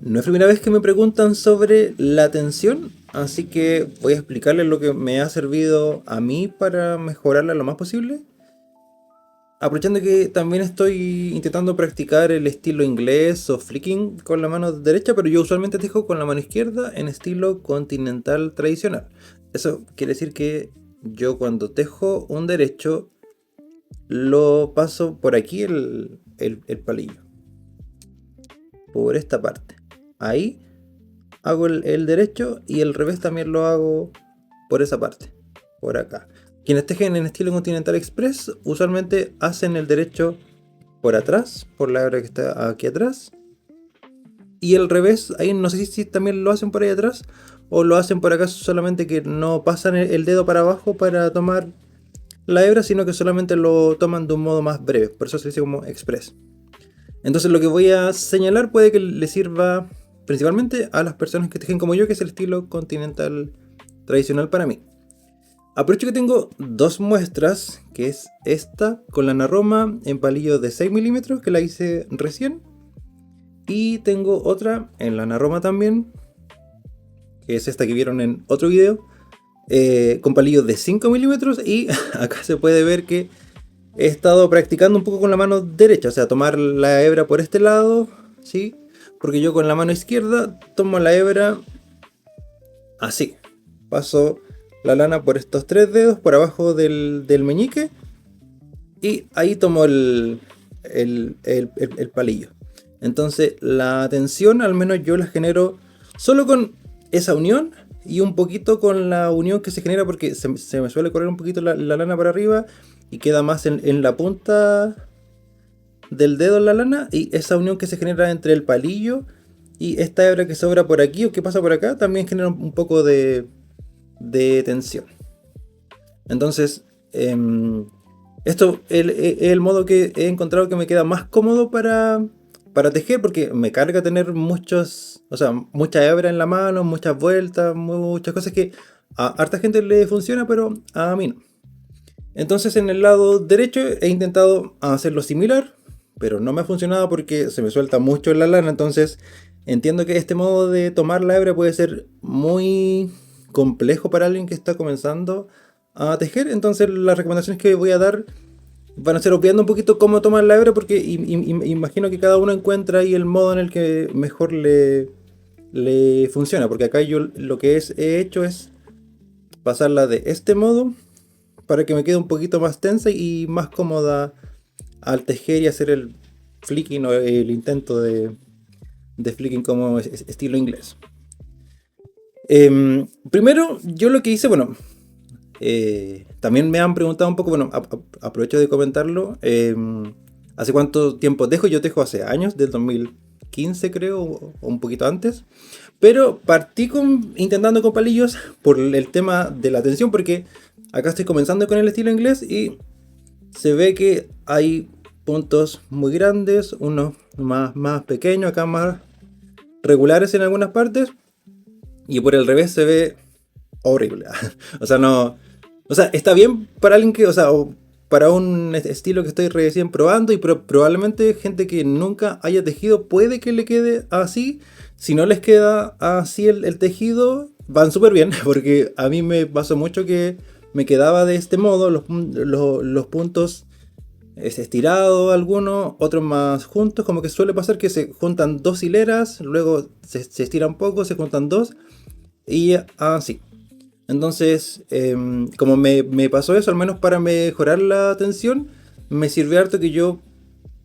No es primera vez que me preguntan sobre la tensión, así que voy a explicarles lo que me ha servido a mí para mejorarla lo más posible. Aprovechando que también estoy intentando practicar el estilo inglés o flicking con la mano derecha, pero yo usualmente tejo con la mano izquierda en estilo continental tradicional. Eso quiere decir que yo cuando tejo un derecho lo paso por aquí el palillo, por esta parte. Ahí hago el derecho y el revés también lo hago por esa parte, por acá. Quienes tejen en estilo Continental Express usualmente hacen el derecho por atrás, por la hebra que está aquí atrás. Y el revés, ahí no sé si también lo hacen por ahí atrás o lo hacen por acá, solamente que no pasan el dedo para abajo para tomar la hebra, sino que solamente lo toman de un modo más breve. Por eso se dice como Express. Entonces lo que voy a señalar puede que le sirva principalmente a las personas que tejen como yo, que es el estilo continental tradicional para mí. Aprovecho que tengo dos muestras, que es esta con la Naroma en palillo de 6 milímetros, que la hice recién. Y tengo otra en la Naroma también, que es esta que vieron en otro video, con palillos de 5 milímetros. Y acá se puede ver que he estado practicando un poco con la mano derecha, o sea, tomar la hebra por este lado, ¿sí? Porque yo con la mano izquierda tomo la hebra así. Paso la lana por estos tres dedos, por abajo del meñique, y ahí tomo el palillo. Entonces la tensión al menos yo la genero solo con esa unión y un poquito con la unión que se genera porque se me suele correr un poquito la lana para arriba y queda más en la punta del dedo en la lana, y esa unión que se genera entre el palillo y esta hebra que sobra por aquí o que pasa por acá también genera un poco de tensión. Entonces esto es el modo que he encontrado que me queda más cómodo para tejer, porque me carga tener mucha hebra en la mano, muchas vueltas, muchas cosas que a harta gente le funciona, pero a mí no. Entonces en el lado derecho he intentado hacerlo similar, pero no me ha funcionado porque se me suelta mucho la lana. Entonces entiendo que este modo de tomar la hebra puede ser muy complejo para alguien que está comenzando a tejer. Entonces las recomendaciones que voy a dar van a ser obviando un poquito cómo tomar la hebra, porque imagino que cada uno encuentra ahí el modo en el que mejor le funciona. Porque acá yo lo que he hecho es pasarla de este modo para que me quede un poquito más tensa y más cómoda al tejer y hacer el flicking o el intento de flicking como estilo inglés. Primero, yo lo que hice, bueno, también me han preguntado un poco, bueno, aprovecho de comentarlo. ¿Hace cuánto tiempo tejo? Yo tejo hace años, del 2015 creo, o un poquito antes. Pero partí intentando con palillos por el tema de la tensión, porque acá estoy comenzando con el estilo inglés y se ve que hay puntos muy grandes, unos más pequeños, acá más regulares en algunas partes, y por el revés se ve horrible. O sea, no. O sea, está bien para alguien que, o sea, para un estilo que estoy recién probando, y probablemente gente que nunca haya tejido puede que le quede así. Si no les queda así el tejido, van súper bien, porque a mí me pasó mucho que me quedaba de este modo, los puntos estirados algunos, otros más juntos, como que suele pasar que se juntan dos hileras, luego se estira un poco, se juntan dos, y así. Entonces, como me pasó eso, al menos para mejorar la tensión, me sirvió harto que yo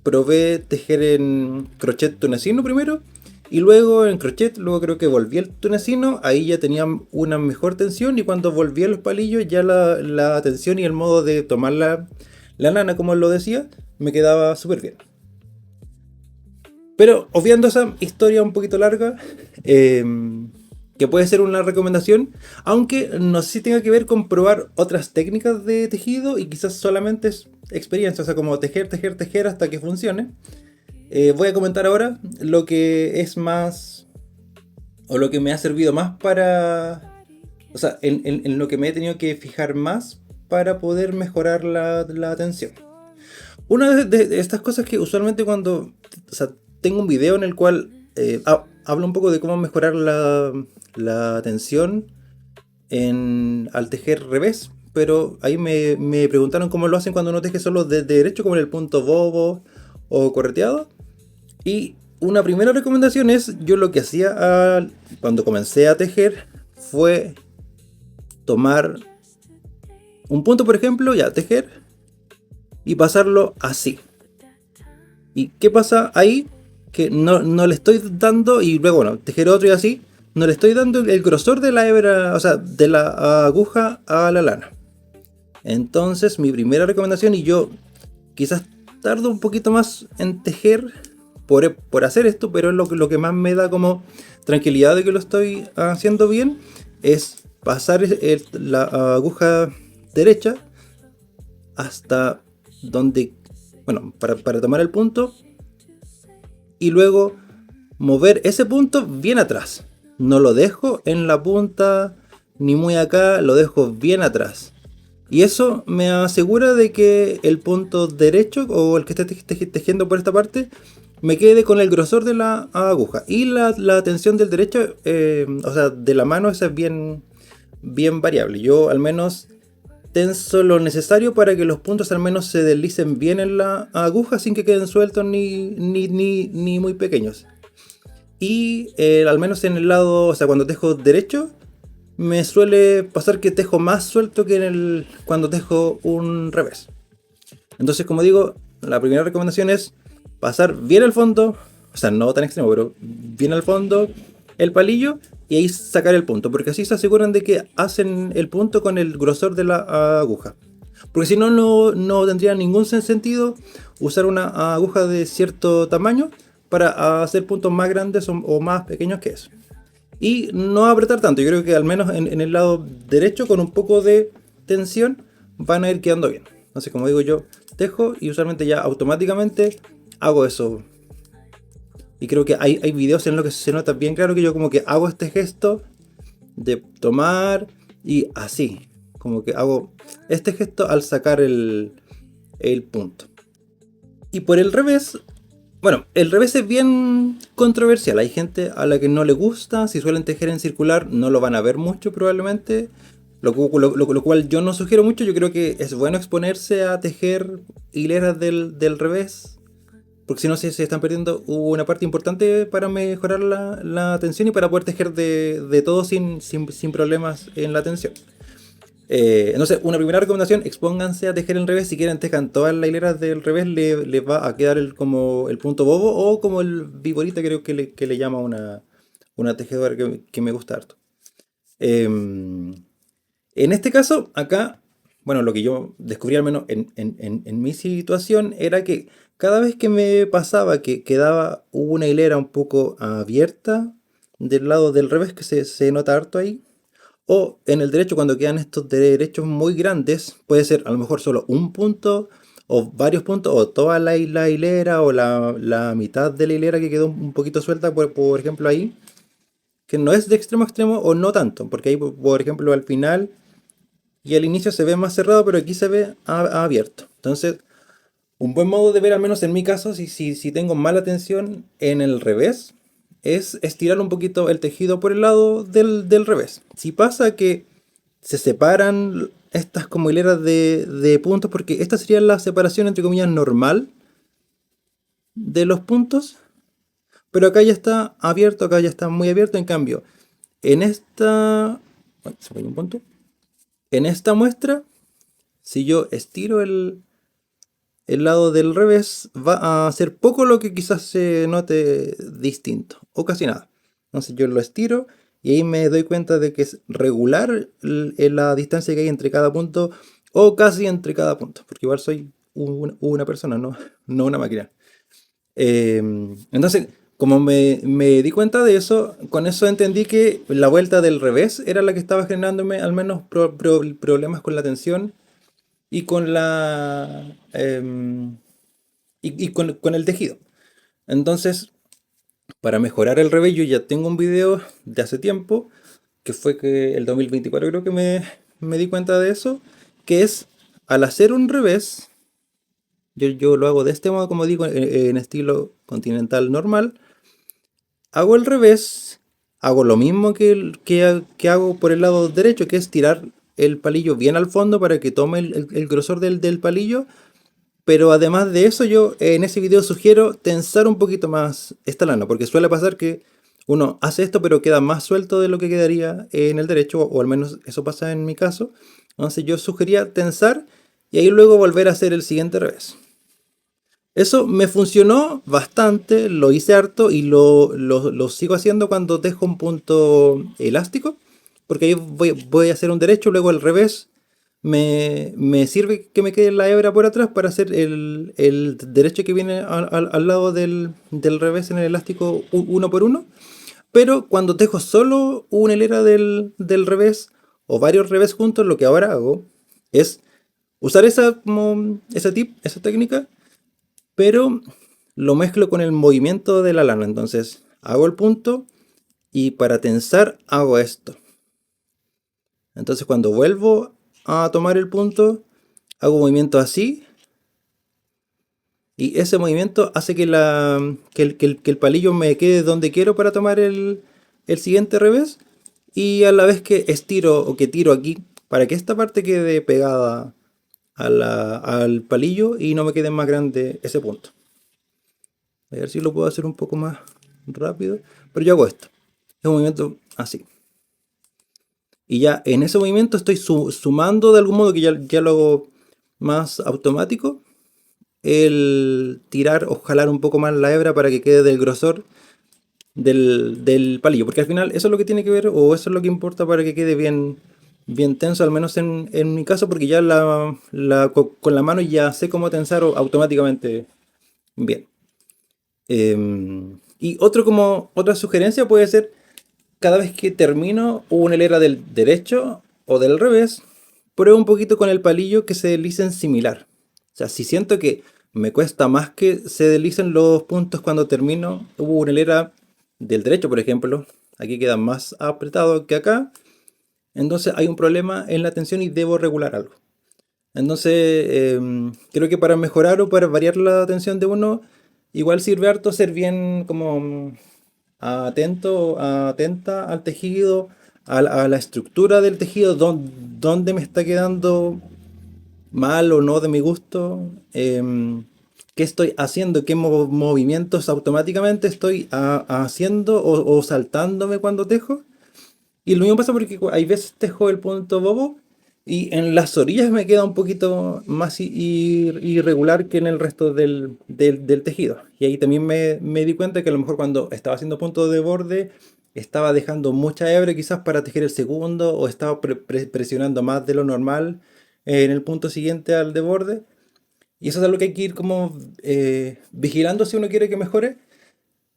probé tejer en crochet tunecino primero, y luego en crochet, luego creo que volví al tunecino, ahí ya tenía una mejor tensión, y cuando volví a los palillos ya la tensión y el modo de tomar la lana, como lo decía, me quedaba súper bien. Pero obviando esa historia un poquito larga, que puede ser una recomendación, aunque no sé si tenga que ver con probar otras técnicas de tejido y quizás solamente es experiencia, o sea, como tejer hasta que funcione. Voy a comentar ahora lo que es más, o lo que me ha servido más para, o sea, en lo que me he tenido que fijar más para poder mejorar la tensión. Una de estas cosas que usualmente cuando, o sea, tengo un video en el cual hablo un poco de cómo mejorar la tensión al tejer revés, pero ahí me preguntaron cómo lo hacen cuando uno teje solo de derecho, como en el punto bobo o correteado. Y una primera recomendación es, yo lo que hacía cuando comencé a tejer fue tomar un punto, por ejemplo, ya tejer y pasarlo así. ¿Y qué pasa ahí? Que no le estoy dando, y luego, bueno, tejer otro y así, no le estoy dando el grosor de la hebra, o sea, de la aguja a la lana. Entonces, mi primera recomendación, y yo quizás tardo un poquito más en tejer por hacer esto, pero es lo que más me da como tranquilidad de que lo estoy haciendo bien, es pasar la aguja derecha hasta donde, bueno, para tomar el punto y luego mover ese punto bien atrás. No lo dejo en la punta ni muy acá, lo dejo bien atrás. Y eso me asegura de que el punto derecho o el que esté tejiendo por esta parte me quede con el grosor de la aguja. Y la tensión del derecho, o sea, de la mano, esa es bien variable. Yo al menos tenso lo necesario para que los puntos al menos se deslicen bien en la aguja sin que queden sueltos ni muy pequeños. Y al menos en el lado, o sea, cuando tejo derecho, me suele pasar que tejo más suelto que cuando tejo un revés. Entonces, como digo, la primera recomendación es pasar bien al fondo, o sea, no tan extremo, pero bien al fondo el palillo y ahí sacar el punto, porque así se aseguran de que hacen el punto con el grosor de la aguja. Porque si no, no tendría ningún sentido usar una aguja de cierto tamaño para hacer puntos más grandes o más pequeños que eso. Y no apretar tanto, yo creo que al menos en el lado derecho con un poco de tensión van a ir quedando bien. Entonces, como digo yo, tejo y usualmente ya automáticamente hago eso. Y creo que hay videos en los que se nota bien claro que yo como que hago este gesto de tomar y así. Como que hago este gesto al sacar el punto. Y por el revés, bueno, el revés es bien controversial. Hay gente a la que no le gusta. Si suelen tejer en circular, no lo van a ver mucho probablemente. Lo cual yo no sugiero mucho. Yo creo que es bueno exponerse a tejer hileras del revés. Porque si no se están perdiendo una parte importante para mejorar la tensión y para poder tejer de todo sin problemas en la tensión. Entonces, una primera recomendación, expónganse a tejer el revés. Si quieren, tejan todas las hileras del revés, les va a quedar como el punto bobo o como el viborita, creo que le llama una tejedora que me gusta harto. En este caso, acá, bueno, lo que yo descubrí al menos en mi situación era que cada vez que me pasaba que quedaba una hilera un poco abierta del lado del revés, que se nota harto ahí, o en el derecho, cuando quedan estos derechos muy grandes, puede ser a lo mejor solo un punto, o varios puntos, o toda la hilera, o la mitad de la hilera que quedó un poquito suelta, por ejemplo, ahí, que no es de extremo a extremo, o no tanto, porque ahí, por ejemplo, al final y al inicio se ve más cerrado, pero aquí se ve abierto. Entonces, un buen modo de ver, al menos en mi caso, si tengo mala tensión en el revés, es estirar un poquito el tejido por el lado del revés. Si pasa que se separan estas como hileras de puntos, porque esta sería la separación entre comillas normal de los puntos, pero acá ya está abierto, acá ya está muy abierto. En cambio, en esta... Ay, se fue un punto. En esta muestra, si yo estiro el lado del revés, va a ser poco lo que quizás se note distinto, o casi nada. Entonces yo lo estiro y ahí me doy cuenta de que es regular la distancia que hay entre cada punto, o casi entre cada punto, porque igual soy una persona, no una máquina. Entonces, como me di cuenta de eso, con eso entendí que la vuelta del revés era la que estaba generándome al menos problemas con la tensión y con con el tejido. Entonces, para mejorar el revés, yo ya tengo un video de hace tiempo, que fue que el 2024 creo que me di cuenta de eso, que es al hacer un revés, yo lo hago de este modo, como digo, en estilo continental normal, hago el revés, hago lo mismo que hago por el lado derecho, que es tirar el palillo bien al fondo para que tome el grosor del palillo. Pero además de eso, yo en ese video sugiero tensar un poquito más esta lana, porque suele pasar que uno hace esto, pero queda más suelto de lo que quedaría en el derecho, o al menos eso pasa en mi caso. Entonces yo sugería tensar y ahí luego volver a hacer el siguiente revés. Eso me funcionó bastante, lo hice harto y lo sigo haciendo cuando dejo un punto elástico, porque ahí voy a hacer un derecho, luego el revés. Me sirve que me quede la hebra por atrás para hacer el derecho que viene al lado del revés en el elástico uno por uno. Pero cuando dejo solo una hilera del revés o varios revés juntos, lo que ahora hago es usar esa técnica, pero lo mezclo con el movimiento de la lana. Entonces hago el punto y para tensar hago esto. Entonces cuando vuelvo a tomar el punto, hago un movimiento así y ese movimiento hace que el palillo me quede donde quiero para tomar el siguiente revés y a la vez que estiro o que tiro aquí para que esta parte quede pegada al palillo y no me quede más grande ese punto. A ver si lo puedo hacer un poco más rápido, pero yo hago esto. Es un movimiento así. Y ya en ese movimiento estoy sumando de algún modo que ya lo hago más automático. El tirar o jalar un poco más la hebra para que quede del grosor del palillo. Porque al final eso es lo que tiene que ver o eso es lo que importa para que quede bien tenso, al menos en mi caso, porque ya con la mano ya sé cómo tensar automáticamente bien. Y otra sugerencia puede ser cada vez que termino una hilera del derecho o del revés, pruebo un poquito con el palillo que se deslicen similar. O sea, si siento que me cuesta más que se deslicen los puntos cuando termino una hilera del derecho, por ejemplo, aquí queda más apretado que acá, entonces hay un problema en la tensión y debo regular algo. Entonces, creo que para mejorar o para variar la tensión de uno, igual sirve harto ser bien como atenta al tejido, a la estructura del tejido, dónde me está quedando mal o no de mi gusto, qué estoy haciendo, qué movimientos automáticamente estoy haciendo o saltándome cuando tejo. Y lo mismo pasa porque hay veces tejo el punto bobo y en las orillas me queda un poquito más irregular que en el resto del tejido. Y ahí también me di cuenta que a lo mejor cuando estaba haciendo punto de borde estaba dejando mucha hebra quizás para tejer el segundo o estaba presionando más de lo normal en el punto siguiente al de borde. Y eso es algo que hay que ir como vigilando si uno quiere que mejore.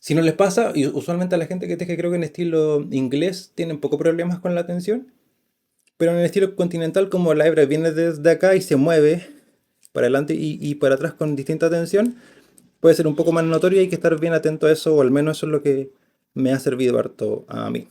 Si no les pasa, y usualmente a la gente que teje creo que en estilo inglés tienen poco problemas con la tensión, pero en el estilo continental como la hebra viene desde acá y se mueve para adelante y para atrás con distinta tensión, puede ser un poco más notorio y hay que estar bien atento a eso, o al menos eso es lo que me ha servido harto a mí.